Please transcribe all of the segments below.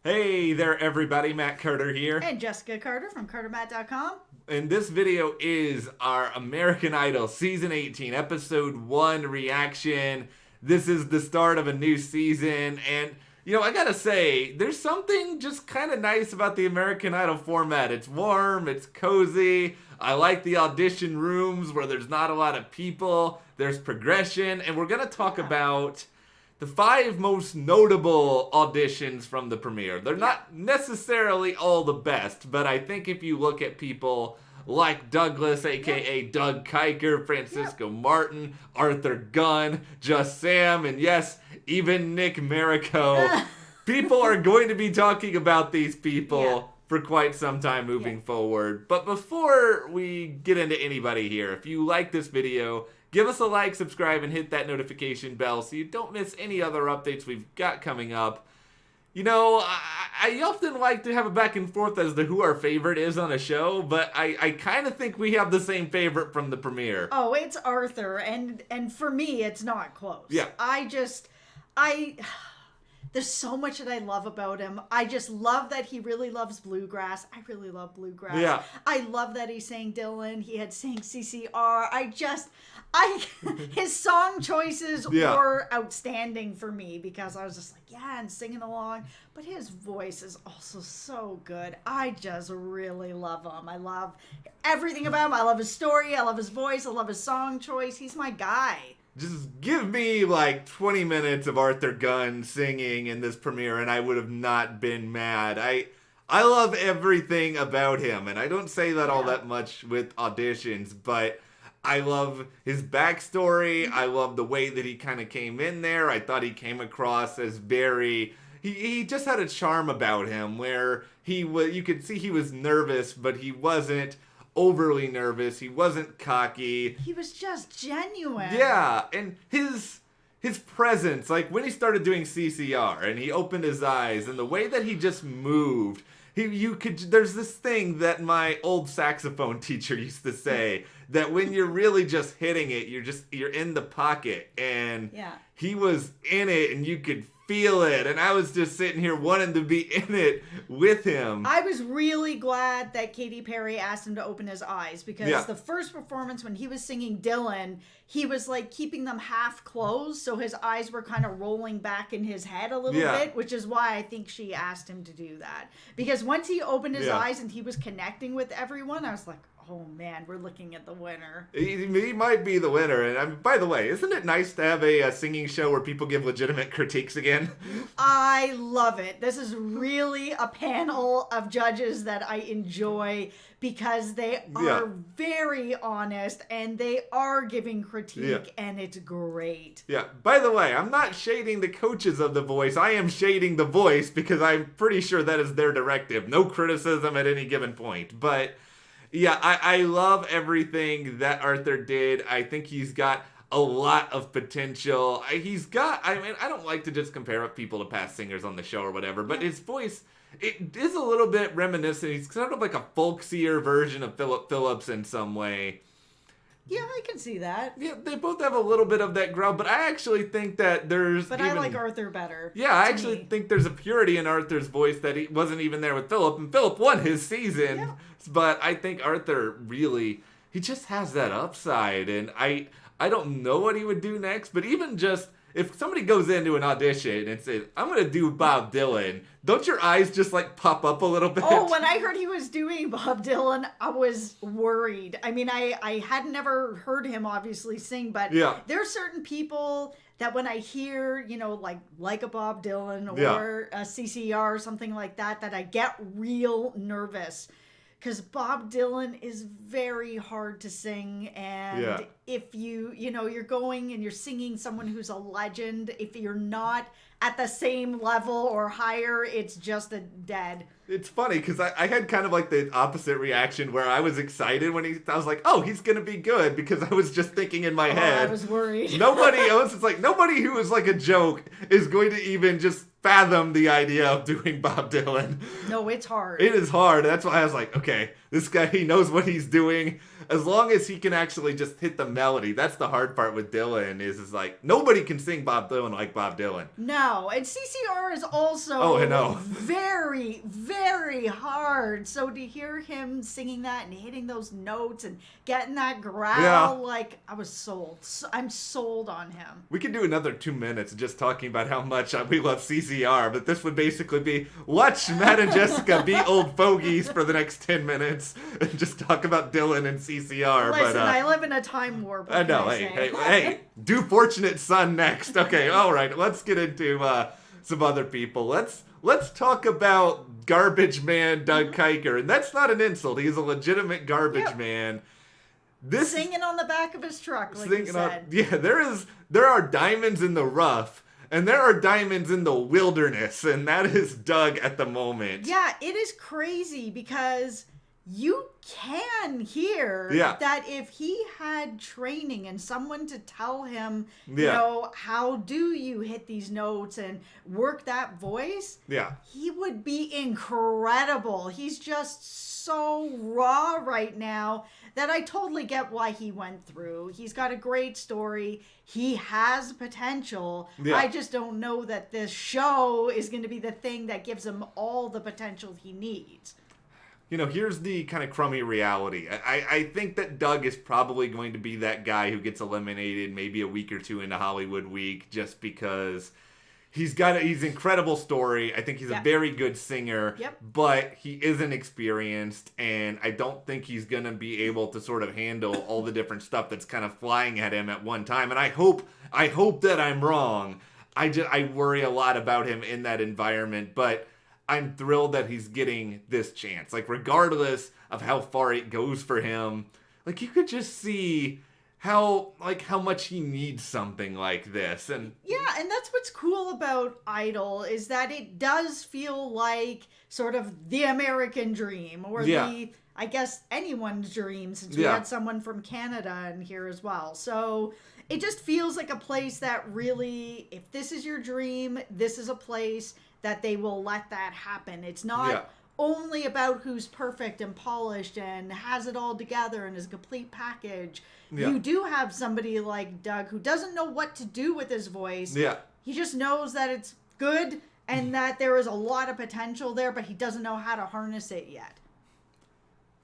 Hey there, everybody. Matt Carter here. And Jessica Carter from CARTERMATT.com. And this video is our American Idol Season 18, Episode 1 reaction. This is the start of a new season. And, I gotta say, there's something just kind of nice about the American Idol format. It's warm, it's cozy. I like the audition rooms where there's not a lot of people. There's progression. And we're gonna talk about the 5 most notable auditions from the premiere. They're not necessarily all the best, but I think if you look at people like Douglas, aka Doug Kiker, Francisco Martin, Arthur Gunn, Just Sam, and yes, even Nick Marico, people are going to be talking about these people for quite some time moving forward. But before we get into anybody here, if you like this video, give us a like, subscribe, and hit that notification bell so you don't miss any other updates we've got coming up. I often like to have a back and forth as to who our favorite is on a show, but I kind of think we have the same favorite from the premiere. Oh, it's Arthur, and for me, it's not close. Yeah. There's so much that I love about him. I just love that he really loves bluegrass. I really love bluegrass. Yeah. I love that he sang Dylan. He had sang CCR. His song choices were outstanding for me because I was just like, and singing along. But his voice is also so good. I just really love him. I love everything about him. I love his story. I love his voice. I love his song choice. He's my guy. Just give me like 20 minutes of Arthur Gunn singing in this premiere and I would have not been mad. I love everything about him, and I don't say that all that much with auditions, but I love his backstory. I love the way that he kind of came in there. I thought he came across as very... He just had a charm about him where you could see he was nervous, but he wasn't overly nervous. He wasn't cocky. He was just genuine. Yeah, and his presence, like when he started doing CCR and he opened his eyes and the way that he just moved, there's this thing that my old saxophone teacher used to say, that when you're really just hitting it, you're in the pocket, and he was in it and you could feel it, and I was just sitting here wanting to be in it with him. I was really glad that Katy Perry asked him to open his eyes, because the first performance when he was singing Dylan, he was like keeping them half closed, so his eyes were kind of rolling back in his head a little bit, which is why I think she asked him to do that. Because once he opened his eyes and he was connecting with everyone, I was like, oh man, we're looking at the winner. He might be the winner. And by the way, isn't it nice to have a singing show where people give legitimate critiques again? I love it. This is really a panel of judges that I enjoy because they are very honest and they are giving critique, and it's great. Yeah. By the way, I'm not shading the coaches of The Voice. I am shading The Voice because I'm pretty sure that is their directive. No criticism at any given point. But yeah, I love everything that Arthur did. I think he's got a lot of potential. I don't like to just compare up people to past singers on the show or whatever, but his voice, it is a little bit reminiscent. He's sort of like a folksier version of Philip Phillips in some way. Yeah, I can see that. Yeah, they both have a little bit of that growl, but I actually think that I like Arthur better. Yeah, I actually think there's a purity in Arthur's voice that he wasn't even there with Philip, and Philip won his season. Yeah. But I think Arthur really, he just has that upside, and I don't know what he would do next, but even just, if somebody goes into an audition and says, I'm going to do Bob Dylan, don't your eyes just like pop up a little bit? Oh, when I heard he was doing Bob Dylan, I was worried. I mean, I had never heard him obviously sing, but there are certain people that when I hear, like a Bob Dylan or a CCR or something like that I get real nervous. Because Bob Dylan is very hard to sing, and if you're going and you're singing someone who's a legend, if you're not at the same level or higher, it's just a dead. It's funny because I had kind of like the opposite reaction where I was excited when I was like, oh, he's going to be good, because I was just thinking in my head. I was worried. Nobody else, it's like nobody who is like a joke is going to even just fathom the idea of doing Bob Dylan. No, it's hard. It is hard. That's why I was like, okay, This guy, he knows what he's doing. As long as he can actually just hit the melody. That's the hard part with Dylan is like, nobody can sing Bob Dylan like Bob Dylan. No, and CCR is also very, very hard. So to hear him singing that and hitting those notes and getting that growl, like, I was sold. I'm sold on him. We could do another 2 minutes just talking about how much we love CCR, but this would basically be, watch Matt and Jessica be old fogies for the next 10 minutes and just talk about Dylan and CCR. Listen, I live in a time warp. I know. Hey, do Fortunate Son next. Okay, all right. Let's get into some other people. Let's talk about Garbage Man Doug Kiker, and that's not an insult. He's a legitimate garbage man. Singing on the back of his truck, like you said. There are diamonds in the rough. And there are diamonds in the wilderness, and that is Doug at the moment. Yeah, it is crazy because you can hear that if he had training and someone to tell him, you know, how do you hit these notes and work that voice, he would be incredible. He's just so raw right now that I totally get why he went through. He's got a great story. He has potential. I just don't know that this show is going to be the thing that gives him all the potential he needs. You know, here's the kind of crummy reality. I think that Doug is probably going to be that guy who gets eliminated maybe a week or two into Hollywood Week just because he's incredible story. I think he's a very good singer, but he isn't experienced, and I don't think he's going to be able to sort of handle all the different stuff that's kind of flying at him at one time. And I hope that I'm wrong. I worry a lot about him in that environment, but I'm thrilled that he's getting this chance. Like, regardless of how far it goes for him, like, you could just see how much he needs something like this. And that's what's cool about Idol is that it does feel like sort of the American dream or the, I guess, anyone's dream, since we had someone from Canada in here as well. So it just feels like a place that really, if this is your dream, this is a place that they will let that happen. It's not only about who's perfect and polished and has it all together and is a complete package. You do have somebody like Doug who doesn't know what to do with his voice. He just knows that it's good and that there is a lot of potential there, but he doesn't know how to harness it yet.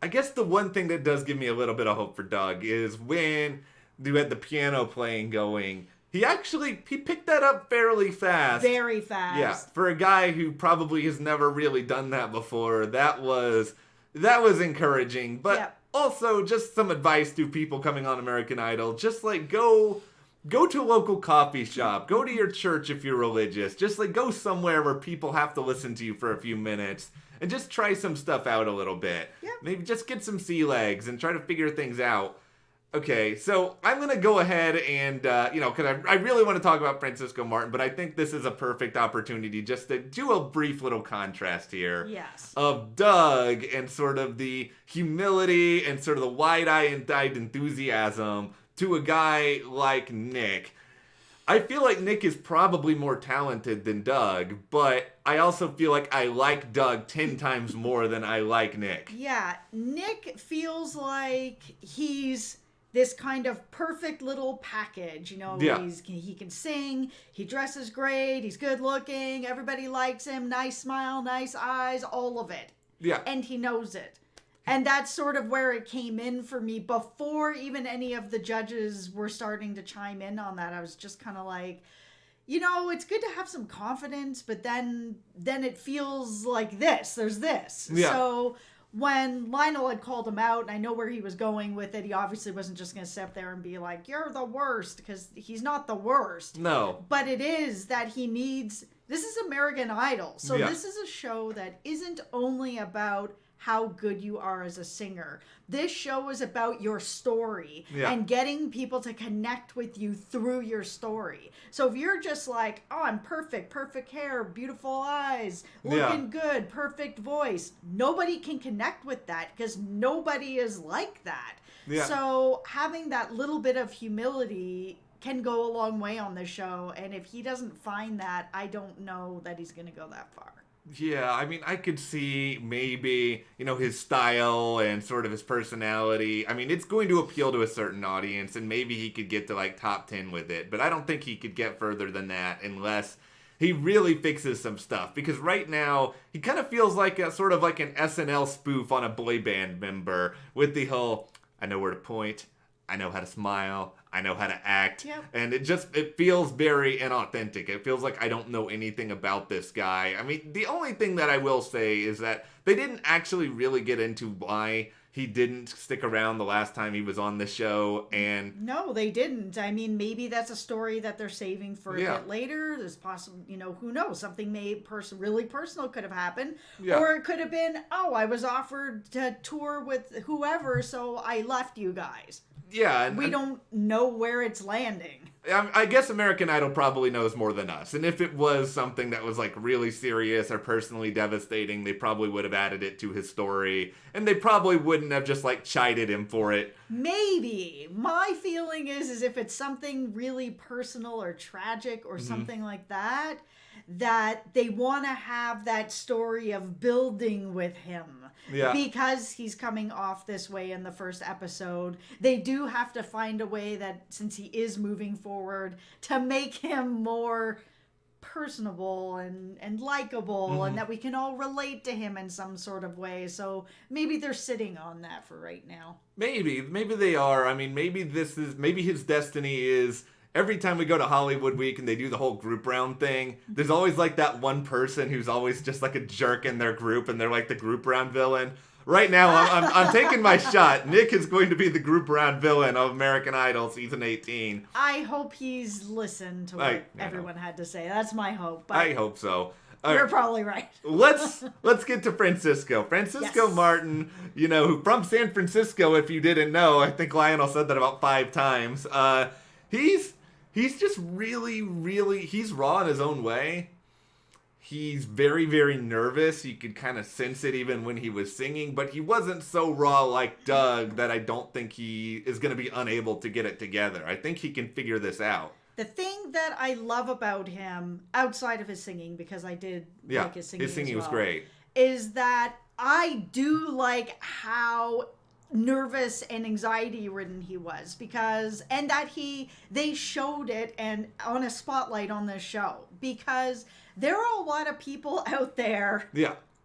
I guess the one thing that does give me a little bit of hope for Doug is when you had the piano playing going, he picked that up fairly fast. Very fast. Yeah, for a guy who probably has never really done that before, that was encouraging. But also, just some advice to people coming on American Idol. Just, like, go to a local coffee shop. Go to your church if you're religious. Just, like, go somewhere where people have to listen to you for a few minutes. And just try some stuff out a little bit. Maybe just get some sea legs and try to figure things out. Okay, so I'm going to go ahead and, because I really want to talk about Francisco Martin, but I think this is a perfect opportunity just to do a brief little contrast here. Of Doug and sort of the humility and sort of the wide-eyed enthusiasm to a guy like Nick. I feel like Nick is probably more talented than Doug, but I also feel like I like Doug 10 times more than I like Nick. Yeah, Nick feels like he's this kind of perfect little package, you know. He can sing, he dresses great, he's good looking, everybody likes him, nice smile, nice eyes, all of it. And he knows it. And that's sort of where it came in for me before even any of the judges were starting to chime in on that. I was just kind of like, you know, it's good to have some confidence, but then it feels like this. There's this. So when Lionel had called him out, and I know where he was going with it, he obviously wasn't just going to sit there and be like, you're the worst, because he's not the worst. No. But it is that he needs, this is American Idol. So this is a show that isn't only about how good you are as a singer. This show is about your story and getting people to connect with you through your story. So if you're just like, oh, I'm perfect hair, beautiful eyes, looking good, perfect voice, nobody can connect with that because nobody is like that. So having that little bit of humility can go a long way on this show. And if he doesn't find that, I don't know that he's going to go that far. Yeah, I mean, I could see maybe, his style and sort of his personality. I mean, it's going to appeal to a certain audience, and maybe he could get to like top 10 with it. But I don't think he could get further than that unless he really fixes some stuff. Because right now, he kind of feels like a sort of like an SNL spoof on a boy band member with the whole, I know where to point, I know how to smile, I know how to act. Yep. And it feels very inauthentic. It feels like I don't know anything about this guy. I mean, the only thing that I will say is that they didn't actually really get into why he didn't stick around the last time he was on the show. And no, they didn't. I mean, maybe that's a story that they're saving for a bit later. There's possible, who knows? Something really personal could have happened. Yeah. Or it could have been, I was offered to tour with whoever, so I left you guys. Yeah. We don't know where it's landing. I guess American Idol probably knows more than us. And if it was something that was like really serious or personally devastating, they probably would have added it to his story. And they probably wouldn't have just like chided him for it. Maybe. My feeling is if it's something really personal or tragic or something like that they want to have that story of building with him. Yeah. Because he's coming off this way in the first episode, they do have to find a way that, since he is moving forward, to make him more personable and likable, and that we can all relate to him in some sort of way. So maybe they're sitting on that for right now. Maybe they are. I mean, maybe his destiny is, every time we go to Hollywood Week and they do the whole group round thing, there's always like that one person who's always just like a jerk in their group, and they're like the group round villain. Right now, I'm taking my shot. Nick is going to be the group round villain of American Idol season 18. I hope he's listened to what everyone had to say. That's my hope. But I hope so. You're probably right. Let's get to Francisco. Francisco Martin, who from San Francisco, if you didn't know, I think Lionel said that about 5 times. He's just really, really, he's raw in his own way. He's very, very nervous. You could kind of sense it even when he was singing, but he wasn't so raw like Doug that I don't think he is going to be unable to get it together. I think he can figure this out. The thing that I love about him, outside of his singing, because I did like his singing was great, is that I do like how nervous and anxiety ridden he was, and that they showed it and on a spotlight on this show, because there are a lot of people out there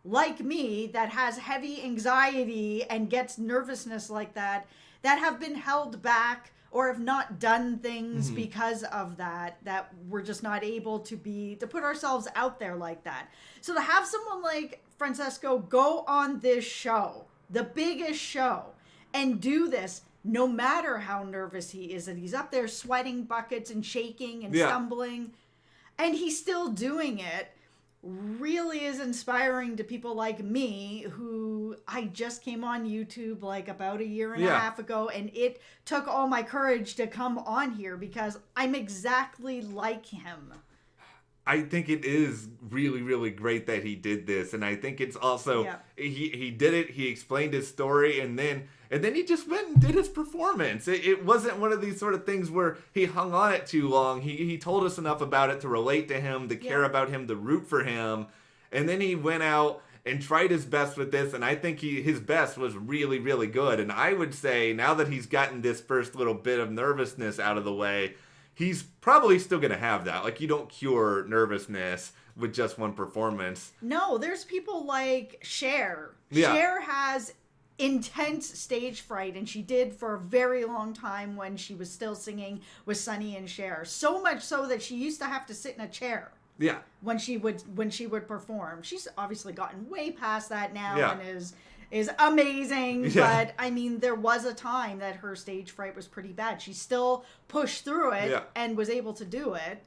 like me that has heavy anxiety and gets nervousness like that have been held back or have not done things because of that we're just not able to put ourselves out there like that. So to have someone like Francesco go on this show, the biggest show, and do this, no matter how nervous he is, and he's up there sweating buckets and shaking and stumbling, and he's still doing it, really is inspiring to people like me, who I just came on YouTube like about a year and a half ago, and it took all my courage to come on here because I'm exactly like him. I think it is really, really great that he did this, and I think it's also he did it. He explained his story, and then he just went and did his performance. It wasn't one of these sort of things where he hung on it too long. He told us enough about it to relate to him, to care about him, to root for him, and then he went out and tried his best with this, and I think his best was really, really good. And I would say, now that he's gotten this first little bit of nervousness out of the way, he's probably still going to have that. Like, you don't cure nervousness with just one performance. No, there's people like Cher. Yeah. Cher has intense stage fright, and she did for a very long time when she was still singing with Sonny and Cher. So much so that she used to have to sit in a chair. Yeah. When she would perform. She's obviously gotten way past that now and is amazing. Yeah. But I mean, there was a time that her stage fright was pretty bad. She still pushed through it and was able to do it.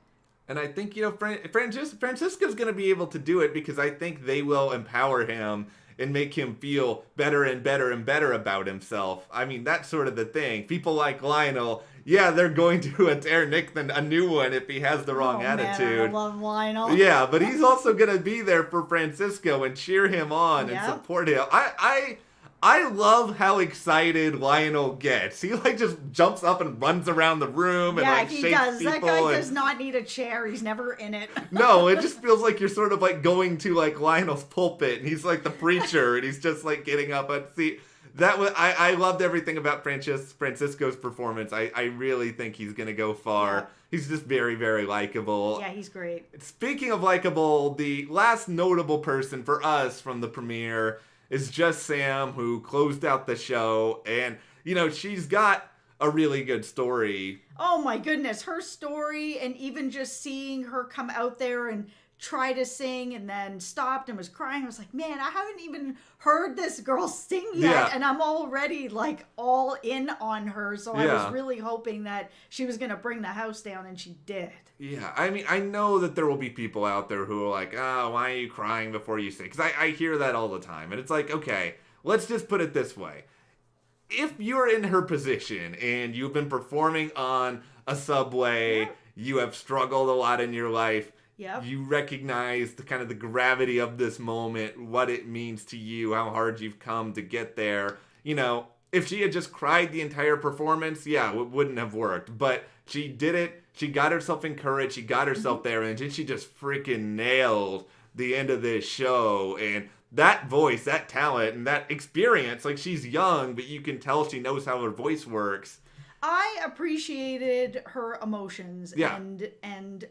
And I think, Francisco's going to be able to do it because I think they will empower him and make him feel better and better and better about himself. I mean, that's sort of the thing. People like Lionel, they're going to tear Nick a new one if he has the wrong attitude. Man, I love Lionel. Yeah, but he's also going to be there for Francisco and cheer him on and support him. I love how excited Lionel gets. He like just jumps up and runs around the room and like shakes people. Yeah, he does. That guy does not need a chair. He's never in it. No, it just feels like you're sort of like going to like Lionel's pulpit and he's like the preacher and he's just like getting up and see. That was I loved everything about Francisco's performance. I really think he's gonna go far. Yeah. He's just very, very likable. Yeah, he's great. Speaking of likable, the last notable person for us from the premiere is just Sam, who closed out the show. And, you know, she's got a really good story. Oh my goodness, her story, and even just seeing her come out there and try to sing and then stopped and was crying. I was like, man, I haven't even heard this girl sing yet. Yeah. And I'm already like all in on her. So I was really hoping that she was going to bring the house down, and she did. Yeah, I mean, I know that there will be people out there who are like, oh, why are you crying before you sing? Because I hear that all the time. And it's like, okay, let's just put it this way. If you're in her position and you've been performing on a subway, you have struggled a lot in your life, yep. You recognize the kind of the gravity of this moment, what it means to you, how hard you've come to get there. You know, if she had just cried the entire performance, yeah, it wouldn't have worked. But she did it. She got herself encouraged. She got herself there, and then she just freaking nailed the end of this show. And that voice, that talent, and that experience, like, she's young, but you can tell she knows how her voice works. I appreciated her emotions, and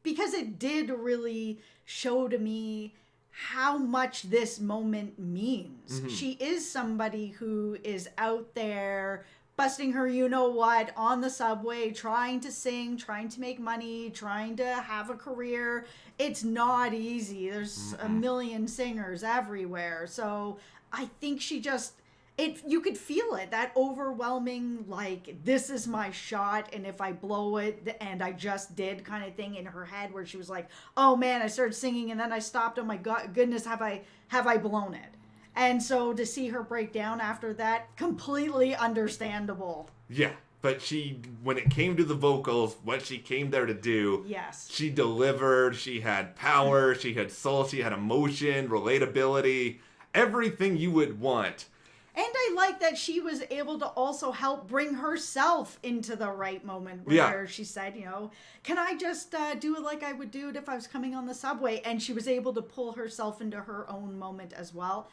because it did really show to me how much this moment means. Mm-hmm. She is somebody who is out there busting her you-know-what on the subway, trying to sing, trying to make money, trying to have a career. It's not easy. There's a million singers everywhere. So I think she just... you could feel it, that overwhelming, like, this is my shot, and if I blow it, and I just did kind of thing in her head, where she was like, oh man, I started singing, and then I stopped, oh my goodness, have I blown it? And so to see her break down after that, completely understandable. Yeah, but when it came to the vocals, what she came there to do, yes, she delivered. She had power, she had soul, she had emotion, relatability, everything you would want. And I like that she was able to also help bring herself into the right moment where she said, you know, can I just do it like I would do it if I was coming on the subway? And she was able to pull herself into her own moment as well.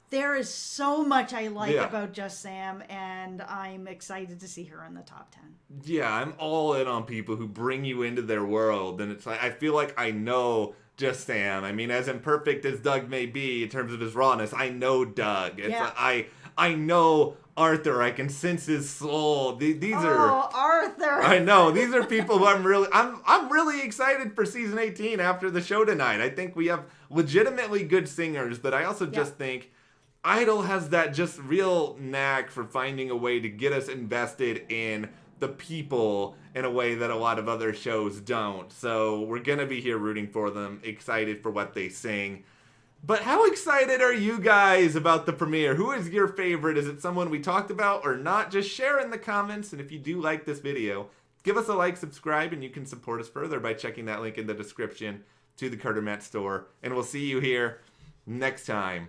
There is so much I like about Just Sam, and I'm excited to see her in the top 10. Yeah, I'm all in on people who bring you into their world. And it's like, I feel like I know Just Sam. I mean, as imperfect as Doug may be in terms of his rawness, I know Doug. It's like, I know Arthur. I can sense his soul. These are Arthur. I know. These are people who I'm really excited for season 18 after the show tonight. I think we have legitimately good singers, but I also just think Idol has that just real knack for finding a way to get us invested in the people in a way that a lot of other shows don't. So we're going to be here rooting for them, excited for what they sing. But how excited are you guys about the premiere? Who is your favorite? Is it someone we talked about or not? Just share in the comments. And if you do like this video, give us a like, subscribe, and you can support us further by checking that link in the description to the CARTERMATT store. And we'll see you here next time.